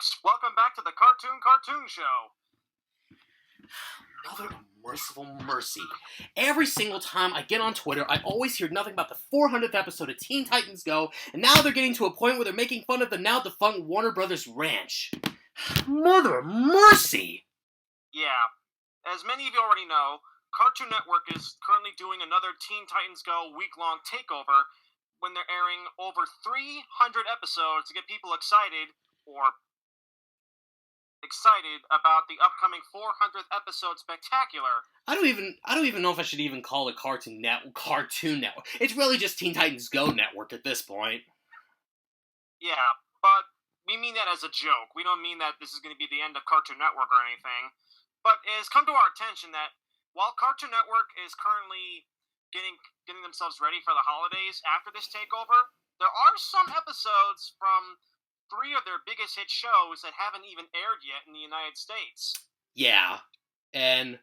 folks. Welcome back to the Cartoon Show. Another merciful mercy. Every single time I get on Twitter, I always hear nothing about the 400th episode of Teen Titans Go, and now they're getting to a point where they're making fun of the now defunct Warner Brothers Ranch. Mother of mercy! Yeah, as many of you already know, Cartoon Network is currently doing another Teen Titans Go week-long takeover when they're airing over 300 episodes to get people excited about the upcoming 400th episode spectacular. I don't even know if I should even call it Cartoon Network. It's really just Teen Titans Go Network at this point. Yeah, but we mean that as a joke. We don't mean that this is going to be the end of Cartoon Network or anything. But it has come to our attention that while Cartoon Network is currently getting themselves ready for the holidays after this takeover, there are some episodes from 3 of their biggest hit shows that haven't even aired yet in the United States. Yeah, and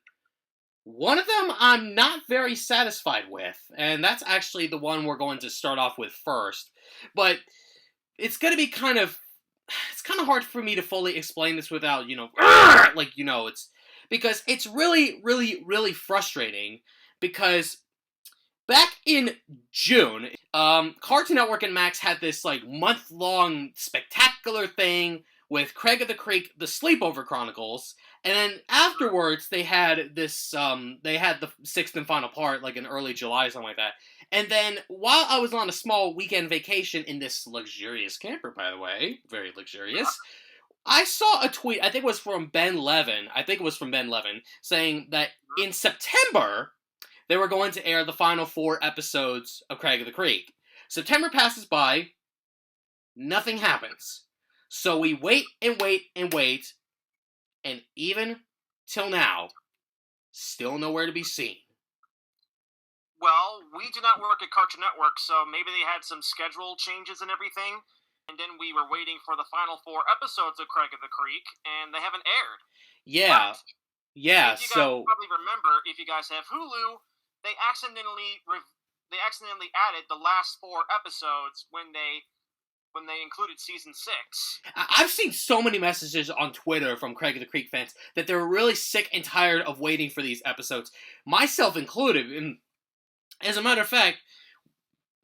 one of them I'm not very satisfied with, and that's actually the one we're going to start off with first. But it's going to be it's kind of hard for me to fully explain this without, it's because it's really, really, really frustrating because back in June, Cartoon Network and Max had this, month-long spectacular thing with Craig of the Creek, The Sleepover Chronicles, and then afterwards they had this, they had the 6th and final part, in early July or something like that. And then, while I was on a small weekend vacation in this luxurious camper, by the way, very luxurious, I saw a tweet, I think it was from Ben Levin, saying that in September, they were going to air the final 4 episodes of Craig of the Creek. September passes by, nothing happens. So we wait and wait and wait, and even till now, still nowhere to be seen. Well, we do not work at Cartoon Network, so maybe they had some schedule changes and everything, and then we were waiting for the final 4 episodes of Craig of the Creek, and they haven't aired. Yeah. But yeah, if you so... guys probably remember, if you guys have Hulu, they accidentally added the last 4 episodes when they included season 6. I've seen so many messages on Twitter from Craig of the Creek fans that they're really sick and tired of waiting for these episodes, myself included. And as a matter of fact,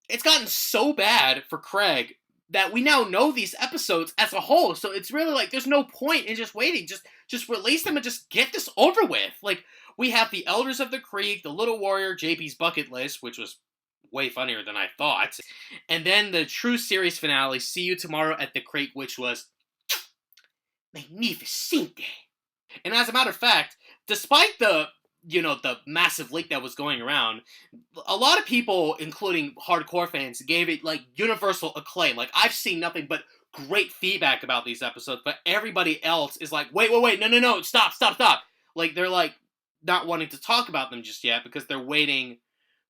it's gotten so bad for Craig that we now know these episodes as a whole, so it's really there's no point in just waiting. Just release them and just get this over with. We have the Elders of the Creek, the Little Warrior, JP's Bucket List, which was way funnier than I thought, and then the true series finale, See You Tomorrow at the Creek, which was magnificente. And as a matter of fact, despite the massive leak that was going around, a lot of people, including hardcore fans, gave it universal acclaim. I've seen nothing but great feedback about these episodes, but everybody else is wait, no, stop. They're not wanting to talk about them just yet because they're waiting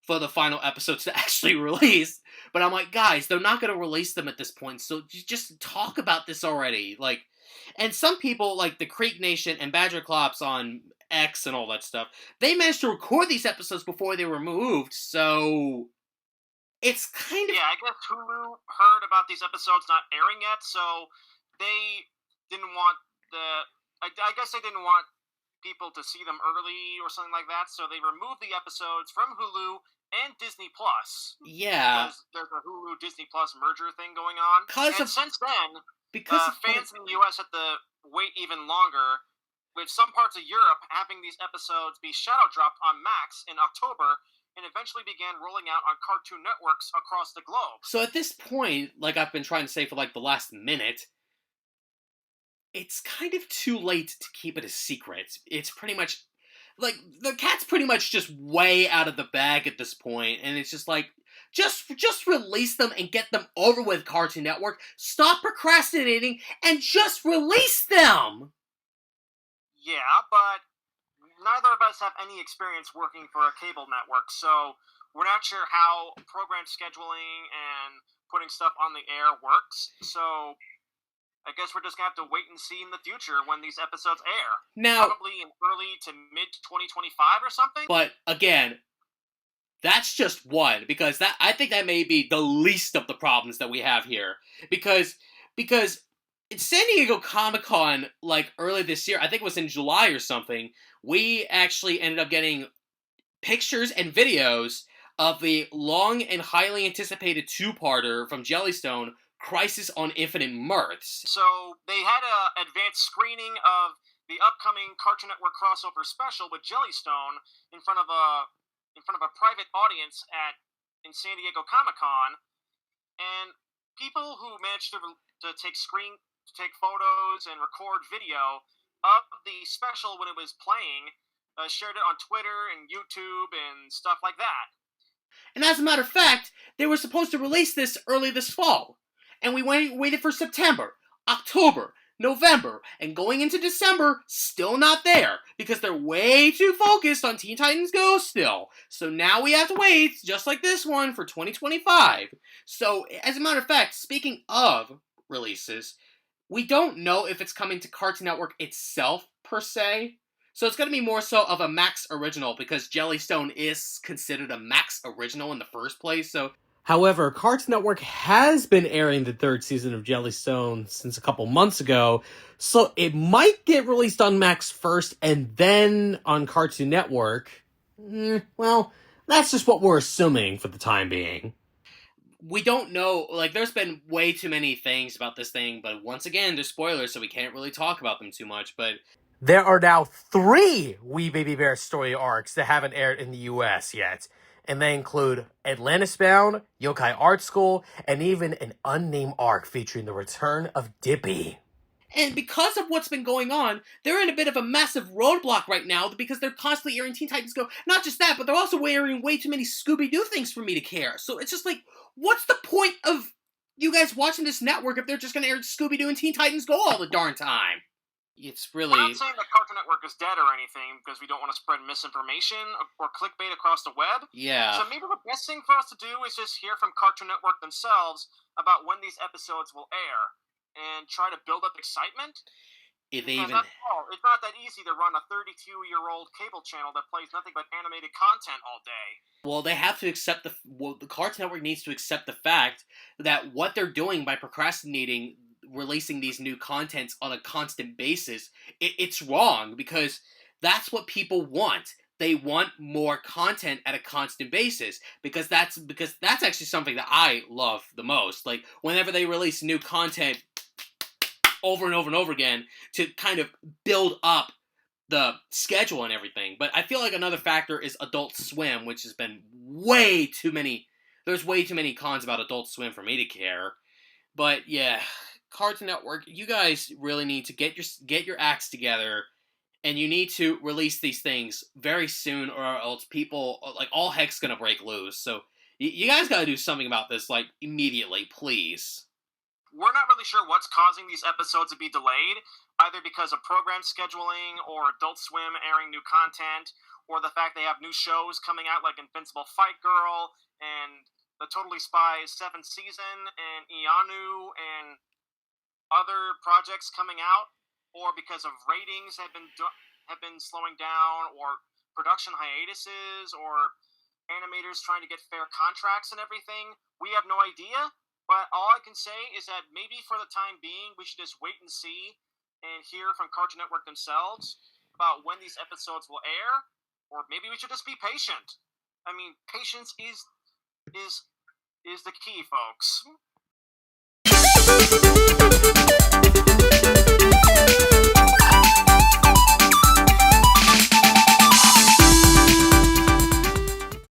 for the final episodes to actually release. But I'm guys, they're not going to release them at this point, so just talk about this already. And some people, the Creek Nation and Badger Clops on X and all that stuff, they managed to record these episodes before they were moved, so it's kind of... Yeah, I guess Hulu heard about these episodes not airing yet, so they didn't want I guess they didn't want people to see them early or something like that, so they removed the episodes from Hulu and Disney Plus. Yeah. Because there's a Hulu-Disney Plus merger thing going on. Since then, fans in the US have to wait even longer, with some parts of Europe having these episodes be shadow dropped on Max in October, and eventually began rolling out on Cartoon Networks across the globe. So at this point, I've been trying to say for the last minute, it's kind of too late to keep it a secret. It's pretty much, the cat's pretty much just way out of the bag at this point, and it's just just release them and get them over with, Cartoon Network. Stop procrastinating and just release them! Yeah, but neither of us have any experience working for a cable network, so we're not sure how program scheduling and putting stuff on the air works, so I guess we're just going to have to wait and see in the future when these episodes air. Now, probably in early to mid-2025 or something? But, again, that's just one, because I think that may be the least of the problems that we have here. Because in San Diego Comic-Con, like, early this year, I think it was in July or something, we actually ended up getting pictures and videos of the long and highly anticipated two-parter from Jellystone, Crisis on Infinite Mirths. So they had a advanced screening of the upcoming Cartoon Network crossover special with Jellystone in front of a private audience in San Diego Comic Con, and people who managed to take photos and record video of the special when it was playing, shared it on Twitter and YouTube and stuff like that. And as a matter of fact, they were supposed to release this early this fall. And we waited for September, October, November, and going into December, still not there. Because they're way too focused on Teen Titans Go still. So now we have to wait, just like this one, for 2025. So, as a matter of fact, speaking of releases, we don't know if it's coming to Cartoon Network itself, per se. So it's going to be more so of a Max original, because Jellystone is considered a Max original in the first place, so... However, Cartoon Network has been airing the third season of Jellystone since a couple months ago, so it might get released on Max first and then on Cartoon Network. Well, that's just what we're assuming for the time being. We don't know, like, there's been way too many things about this thing, but once again, there's spoilers, so we can't really talk about them too much, but... There are now 3 We Baby Bear story arcs that haven't aired in the US yet. And they include Atlantis Bound, Yokai Art School, and even an unnamed arc featuring the return of Dippy. And because of what's been going on, they're in a bit of a massive roadblock right now because they're constantly airing Teen Titans Go. Not just that, but they're also airing way too many Scooby-Doo things for me to care. So it's just like, what's the point of you guys watching this network if they're just going to air Scooby-Doo and Teen Titans Go all the darn time? It's really... We're not saying that Cartoon Network is dead or anything, because we don't want to spread misinformation or clickbait across the web. Yeah. So maybe the best thing for us to do is just hear from Cartoon Network themselves about when these episodes will air, and try to build up excitement. It's not that easy to run a 32-year-old cable channel that plays nothing but animated content all day. Well, they have to accept the Cartoon Network needs to accept the fact that what they're doing by procrastinating releasing these new contents on a constant basis, it's wrong, because that's what people want. They want more content at a constant basis, because that's actually something that I love the most. Like, whenever they release new content over and over and over again to kind of build up the schedule and everything. But I feel like another factor is Adult Swim, which has been way too many... There's way too many cons about Adult Swim for me to care. But yeah... Cartoon Network, you guys really need to get your acts together, and you need to release these things very soon, or else people, like, all heck's gonna break loose. So you guys gotta do something about this, like, immediately, please. We're not really sure what's causing these episodes to be delayed, either because of program scheduling, or Adult Swim airing new content, or the fact they have new shows coming out like Invincible Fight Girl, and the Totally Spies 7th season, and Ianu, and other projects coming out, or because of ratings have been slowing down, or production hiatuses, or animators trying to get fair contracts and everything. We have no idea, but all I can say is that maybe for the time being, we should just wait and see and hear from Cartoon Network themselves about when these episodes will air, or maybe we should just be patient. I mean, patience is the key, folks.